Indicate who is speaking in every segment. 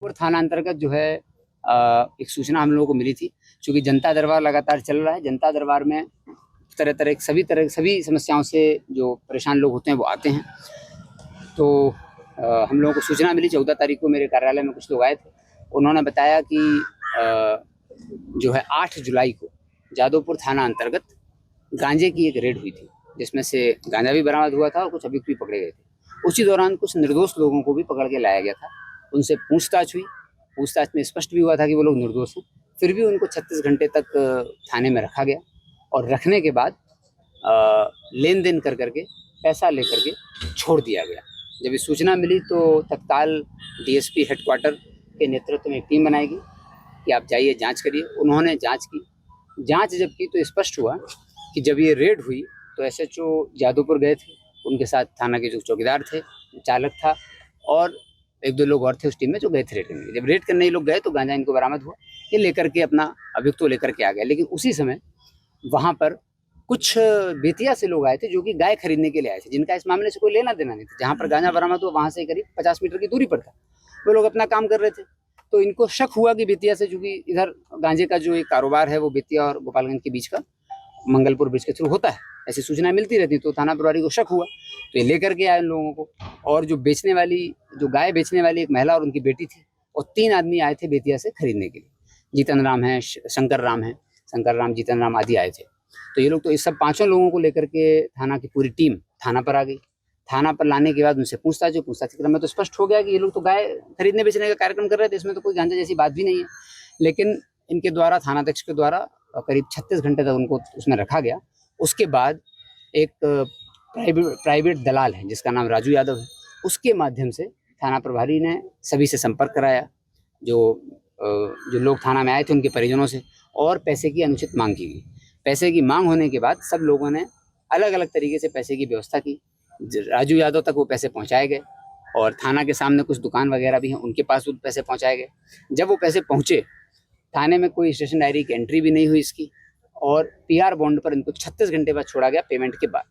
Speaker 1: और थाना अंतर्गत जो है एक सूचना हम लोगों को मिली थी। चूँकि जनता दरबार लगातार चल रहा है, जनता दरबार में सभी समस्याओं से जो परेशान लोग होते हैं वो आते हैं। तो हम लोगों को सूचना मिली 14 तारीख को मेरे कार्यालय में कुछ लोग आए थे। उन्होंने बताया कि जो है 8 जुलाई को जादवपुर थाना अंतर्गत गांजे की एक रेड हुई थी, जिसमें से गांजा भी बरामद हुआ था और कुछ अभियुक्त भी पकड़े गए थे। उसी दौरान कुछ निर्दोष लोगों को भी पकड़ के लाया गया था। उनसे पूछताछ हुई। पूछताछ में स्पष्ट भी हुआ था कि वो लोग निर्दोष हैं। फिर भी उनको 36 घंटे तक थाने में रखा गया और रखने के बाद लेन देन कर करके पैसा लेकर के छोड़ दिया गया। जब ये सूचना मिली तो तत्काल डीएसपी हेडक्वार्टर के नेतृत्व में एक टीम बनाई गई कि आप जाइए जांच करिए। उन्होंने जांच की। जांच जब की तो स्पष्ट हुआ कि जब ये रेड हुई तो एसएचओ जादवपुर गए थे, उनके साथ थाना के जो चौकीदार थे, चालक था और 1-2 लोग और थे उस टीम में जो गए थे रेड करने। जब रेड करने ये लोग गए तो गांजा इनको बरामद हुआ। ये लेकर के अपना अभियुक्त को लेकर के आ गए। लेकिन उसी समय वहाँ पर कुछ बेतिया से लोग आए थे जो कि गाय खरीदने के लिए आए थे, जिनका इस मामले से कोई लेना देना नहीं था। जहाँ पर गांजा बरामद हुआ वहाँ से करीब 50 मीटर की दूरी पर था। वो लोग अपना काम कर रहे थे। तो इनको शक हुआ कि बेतिया से, चूँकि इधर गांजे का जो एक कारोबार है वो बेतिया और गोपालगंज के बीच का मंगलपुर ब्रिज के थ्रू होता है, ऐसी सूचना मिलती रहती। तो थाना प्रभारी को शक हुआ तो ये लेकर के आए उन लोगों को। और जो गाय बेचने वाली एक महिला और उनकी बेटी थी और 3 आदमी आए थे बेतिया से खरीदने के लिए। जीतन राम है, शंकर राम, जीतन राम आदि आए थे। तो ये लोग तो इस सब 5 लोगों को लेकर के थाना की पूरी टीम थाना पर आ गई। थाना पर लाने के बाद उनसे पूछताछ के क्रम में तो स्पष्ट हो गया कि ये लोग तो गाय खरीदने बेचने का कार्यक्रम कर रहे थे, इसमें तो कोई गांजा जैसी बात भी नहीं है। लेकिन इनके द्वारा, थानाध्यक्ष के द्वारा करीब 36 घंटे तक उनको उसमें रखा गया। उसके बाद एक प्राइवेट दलाल है जिसका नाम राजू यादव है, उसके माध्यम से थाना प्रभारी ने सभी से संपर्क कराया, जो लोग थाना में आए थे उनके परिजनों से, और पैसे की अनुचित मांग की गई। पैसे की मांग होने के बाद सब लोगों ने अलग अलग तरीके से पैसे की व्यवस्था की। राजू यादव तक वो पैसे पहुंचाए गए और थाना के सामने कुछ दुकान वगैरह भी हैं, उनके पास वो पैसे पहुंचाए गए। जब वो पैसे पहुंचे, थाने में कोई स्टेशन डायरी की एंट्री भी नहीं हुई इसकी, और पीआर बॉन्ड पर इनको 36 घंटे बाद छोड़ा गया पेमेंट के बाद।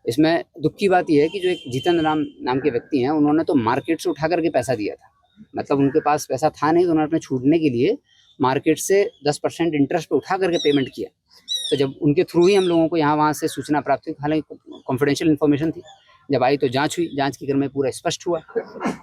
Speaker 1: इसमें दुख की बात यह है कि जो एक जीतन राम नाम के व्यक्ति हैं, उन्होंने तो मार्केट से उठा करके पैसा दिया था। मतलब उनके पास पैसा था नहीं, तो उन्होंने अपने छूटने के लिए मार्केट से 10% इंटरेस्ट पे उठा करके पेमेंट किया। तो जब उनके थ्रू ही हम लोगों को यहाँ वहाँ से सूचना प्राप्त हुई, हालांकि कॉन्फिडेंशियल इन्फॉर्मेशन थी, जब आई तो जांच हुई। जांच के क्रम में पूरा स्पष्ट हुआ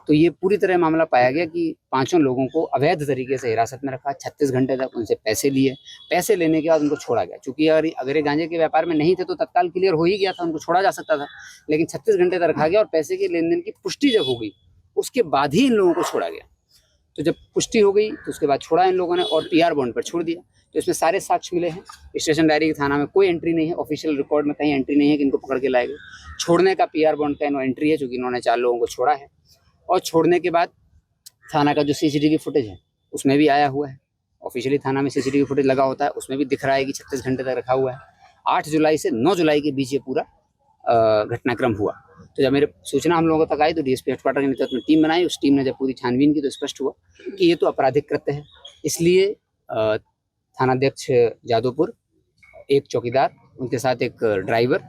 Speaker 1: तो ये पूरी तरह मामला पाया गया कि 5 लोगों को अवैध तरीके से हिरासत में रखा, 36 घंटे तक उनसे पैसे लिए। पैसे लेने के बाद उनको छोड़ा गया। चूंकि अगर ये गांजे के व्यापार में नहीं थे तो तत्काल क्लियर हो ही गया था, उनको छोड़ा जा सकता था। लेकिन 36 घंटे तक रखा गया और पैसे के लेन देन की पुष्टि जब हो गई उसके बाद ही इन लोगों को छोड़ा गया। तो जब पुष्टि हो गई तो उसके बाद छोड़ा इन लोगों ने और पीआर बॉन्ड पर छोड़ दिया। तो इसमें सारे साक्ष्य मिले हैं। स्टेशन डायरी की थाना में कोई एंट्री नहीं है, ऑफिशियल रिकॉर्ड में कहीं एंट्री नहीं है कि इनको पकड़ के लाए गए। छोड़ने का पीआर बॉन्ड का इन्होंने एंट्री है, चूँकि इन्होंने 4 लोगों को छोड़ा है। और छोड़ने के बाद थाना का जो सीसीटीवी फुटेज है उसमें भी आया हुआ है। ऑफिशियली थाना में सीसीटीवी फुटेज लगा होता है, उसमें भी दिख रहा है कि 36 घंटे तक रखा हुआ है। 8 जुलाई से 9 जुलाई के बीच ये पूरा घटनाक्रम हुआ। तो जब मेरे सूचना हम लोगों तक आई तो डीएसपी हेडक्वार्टर के नेतृत्व में टीम बनाई। उस टीम ने जब पूरी छानबीन की तो स्पष्ट हुआ कि ये तो आपराधिक कृत्य है। इसलिए थानाध्यक्ष जादवपुर, एक चौकीदार, उनके साथ एक ड्राइवर,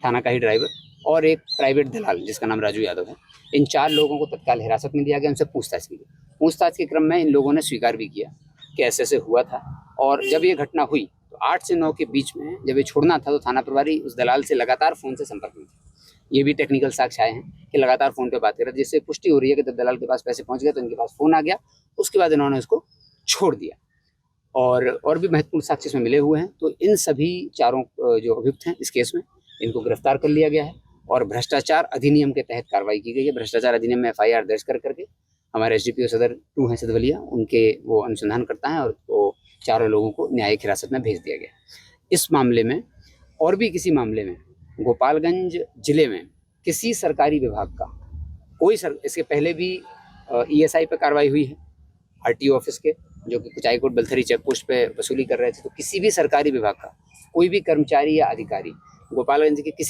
Speaker 1: थाना का ही ड्राइवर, और एक प्राइवेट दलाल जिसका नाम राजू यादव है, इन 4 लोगों को तत्काल हिरासत में लिया गया। उनसे पूछताछ की गई। पूछताछ के क्रम में इन लोगों ने स्वीकार भी किया कि ऐसे हुआ था। और जब ये घटना हुई तो 8 से 9 के बीच में जब ये छोड़ना था तो थाना प्रभारी उस दलाल से लगातार फ़ोन से संपर्क में थे। ये भी टेक्निकल साक्ष्य आए हैं कि लगातार फ़ोन पे बात कर रहे थे, जिससे पुष्टि हो रही है कि जब दलाल के पास पैसे पहुंच गए तो इनके पास फ़ोन आ गया। उसके बाद इन्होंने उसको छोड़ दिया। और भी महत्वपूर्ण साक्ष्य इसमें मिले हुए हैं। तो इन सभी चारों जो अभियुक्त हैं इस केस में, इनको गिरफ्तार कर लिया गया है और भ्रष्टाचार अधिनियम के तहत कार्रवाई की गई है। भ्रष्टाचार अधिनियम में एफआईआर दर्ज करके हमारे एसडीपीओ सदर 2 हैं सिद्धवलिया, उनके वो अनुसंधान करता है और वो 4 लोगों को न्यायिक हिरासत में भेज दिया गया। इस मामले में और भी किसी मामले में गोपालगंज जिले में किसी सरकारी विभाग का इसके पहले भी ईएसआई पे कार्रवाई हुई है, आरटीओ ऑफिस के, जो कि कुचाईकोट बलथरी चेक पोस्ट पे वसूली कर रहे थे। तो किसी भी सरकारी विभाग का कोई भी कर्मचारी या अधिकारी गोपालगंज के किसी